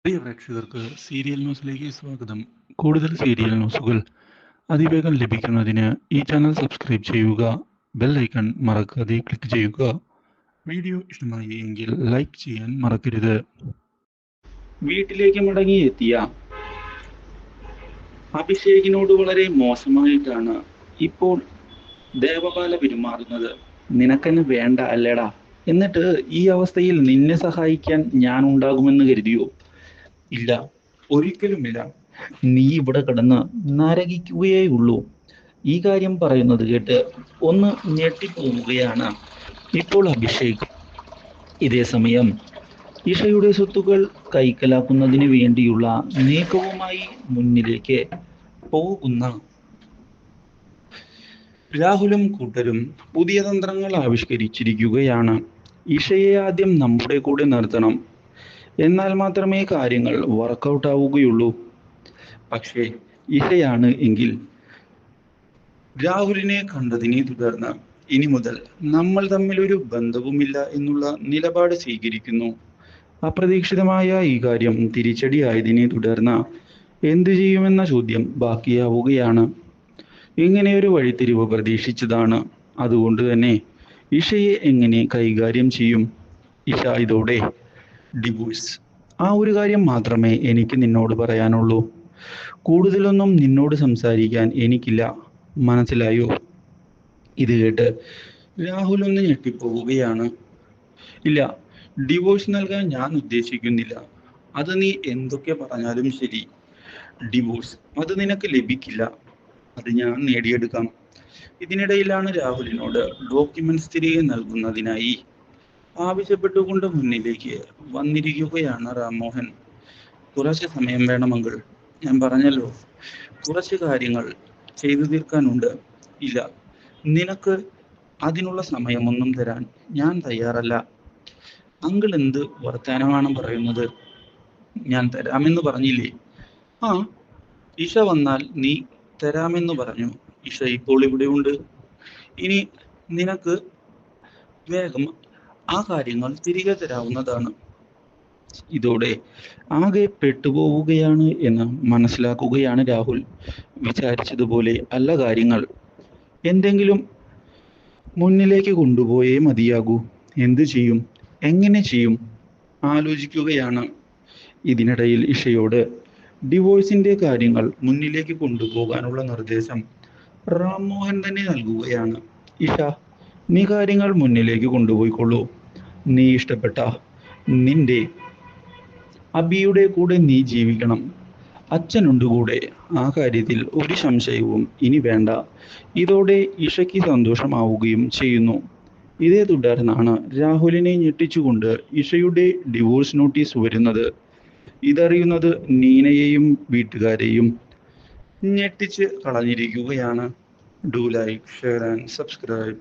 പ്രിയ പ്രേക്ഷകർക്ക് സീരിയൽ ന്യൂസിലേക്ക് സ്വാഗതം. കൂടുതൽ സീരിയൽ ന്യൂസുകൾ അതിവേഗം ലഭിക്കുന്നതിന് ഈ ചാനൽ സബ്സ്ക്രൈബ് ചെയ്യുക. ബെൽ ഐക്കൺ മറക്കാതെ ക്ലിക്ക് ചെയ്യുക. വീഡിയോ ഇഷ്ടമായി എങ്കിൽ ലൈക്ക് ചെയ്യാൻ മറക്കരുത്. വീട്ടിലേക്ക് മടങ്ങിയെത്തിയ അഭിഷേകിനോട് വളരെ മോശമായിട്ടാണ് ഇപ്പോൾ ദേവപാല പെരുമാറുന്നത്. നിനക്കെന്നെ വേണ്ട അല്ലേടാ, എന്നിട്ട് ഈ അവസ്ഥയിൽ നിന്നെ സഹായിക്കാൻ ഞാൻ ഉണ്ടാകുമെന്ന് കരുതിയോ? ഇല്ല, ഒരിക്കലുമില്ല. നീ ഇവിടെ കിടന്ന് നരകിക്കുകയേ ഉള്ളൂ. ഈ കാര്യം പറയുന്നത് കേട്ട് ഒന്ന് ഞെട്ടിപ്പോവുകയാണ് ഇപ്പോൾ അഭിഷേക്. ഇതേ സമയം ഇഷയുടെ സ്വത്തുക്കൾ കൈക്കലാക്കുന്നതിന് വേണ്ടിയുള്ള നീക്കവുമായി മുന്നിലേക്ക് പോകുന്ന രാഹുലും കൂട്ടരും പുതിയ തന്ത്രങ്ങൾ ആവിഷ്കരിച്ചിരിക്കുകയാണ്. ഇഷയെ ആദ്യം നമ്മുടെ കൂടെ നിർത്തണം, എന്നാൽ മാത്രമേ കാര്യങ്ങൾ വർക്കൗട്ട് ആവുകയുള്ളൂ. പക്ഷേ ഇഷയാണ് എങ്കിൽ രാഹുലിനെ കണ്ടതിനെ തുടർന്ന് ഇനി മുതൽ നമ്മൾ തമ്മിൽ ഒരു ബന്ധവുമില്ല എന്നുള്ള നിലപാട് സ്വീകരിക്കുന്നു. അപ്രതീക്ഷിതമായ ഈ കാര്യം തിരിച്ചടിയായതിനെ തുടർന്ന് എന്തു ചെയ്യുമെന്ന ചോദ്യം ബാക്കിയാവുകയാണ്. ഇങ്ങനെയൊരു വഴിത്തിരിവ് പ്രതീക്ഷിച്ചതാണ്. അതുകൊണ്ട് തന്നെ ഇഷയെ എങ്ങനെ കൈകാര്യം ചെയ്യും? ഇഷ ഇതോടെ ഡിവോഴ്സ്. ആ ഒരു കാര്യം മാത്രമേ എനിക്ക് നിന്നോട് പറയാനുള്ളൂ. കൂടുതലൊന്നും നിന്നോട് സംസാരിക്കാൻ എനിക്കില്ല, മനസ്സിലായോ? ഇത് കേട്ട് രാഹുൽ ഒന്ന് ഞെട്ടിപ്പോവുകയാണ്. ഇല്ല, ഡിവോഴ്സ് നൽകാൻ ഞാൻ ഉദ്ദേശിക്കുന്നില്ല. അത് നീ എന്തൊക്കെ പറഞ്ഞാലും ശരി, ഡിവോഴ്സ് അത് നിനക്ക് ലഭിക്കില്ല. അത് ഞാൻ നേടിയെടുക്കാം. ഇതിനിടയിലാണ് രാഹുലിനോട് ഡോക്യുമെന്റ്സ് തിരികെ നൽകുന്നതിനായി ആവശ്യപ്പെട്ടുകൊണ്ട് മുന്നിലേക്ക് വന്നിരിക്കുകയാണ് രാംമോഹൻ. കുറച്ച് സമയം വേണമെങ്കിൽ, ഞാൻ പറഞ്ഞല്ലോ, കുറച്ച് കാര്യങ്ങൾ ചെയ്തു തീർക്കാനുണ്ട്. ഇല്ല, നിനക്ക് അതിനുള്ള സമയമൊന്നും തരാൻ ഞാൻ തയ്യാറല്ല. അങ്കിൾ എന്ത് വർത്താനമാണ് പറയുന്നത്? ഞാൻ തരാമെന്ന് പറഞ്ഞില്ലേ? ആ, ഇഷ വന്നാൽ നീ തരാമെന്ന് പറഞ്ഞു. ഇഷ ഇപ്പോൾ ഇവിടെ ഉണ്ട്. ഇനി നിനക്ക് വേഗം ആ കാര്യങ്ങൾ തിരികെ തരാവുന്നതാണ്. ഇതോടെ ആകെ പെട്ടുപോവുകയാണ് എന്ന് മനസ്സിലാക്കുകയാണ് രാഹുൽ. വിചാരിച്ചതുപോലെ അല്ല കാര്യങ്ങൾ. എന്തെങ്കിലും മുന്നിലേക്ക് കൊണ്ടുപോയേ മതിയാകൂ. എന്തു ചെയ്യും, എങ്ങനെ ചെയ്യും ആലോചിക്കുകയാണ്. ഇതിനിടയിൽ ഇഷയോട് ഡിവോഴ്സിന്റെ കാര്യങ്ങൾ മുന്നിലേക്ക് കൊണ്ടുപോകാനുള്ള നിർദ്ദേശം റാംമോഹൻ തന്നെ നൽകുകയാണ്. ഇഷ, നീ കാര്യങ്ങൾ മുന്നിലേക്ക് കൊണ്ടുപോയിക്കൊള്ളൂ. നീ ഇഷ്ടപ്പെട്ട നിന്റെ അബിയുടെ കൂടെ നീ ജീവിക്കണം. അച്ഛനുണ്ട് കൂടെ, ആ കാര്യത്തിൽ ഒരു സംശയവും ഇനി വേണ്ട. ഇതോടെ ഇഷയ്ക്ക് സന്തോഷമാവുകയും ചെയ്യുന്നു. ഇതേ തുടർന്നാണ് രാഹുലിനെ ഞെട്ടിച്ചുകൊണ്ട് ഇഷയുടെ ഡിവോഴ്സ് നോട്ടീസ് വരുന്നത്. ഇതറിയുന്നത് നീനയെയും വീട്ടുകാരെയും ഞെട്ടിച്ച് കളഞ്ഞിരിക്കുകയാണ്. Do like, share and subscribe.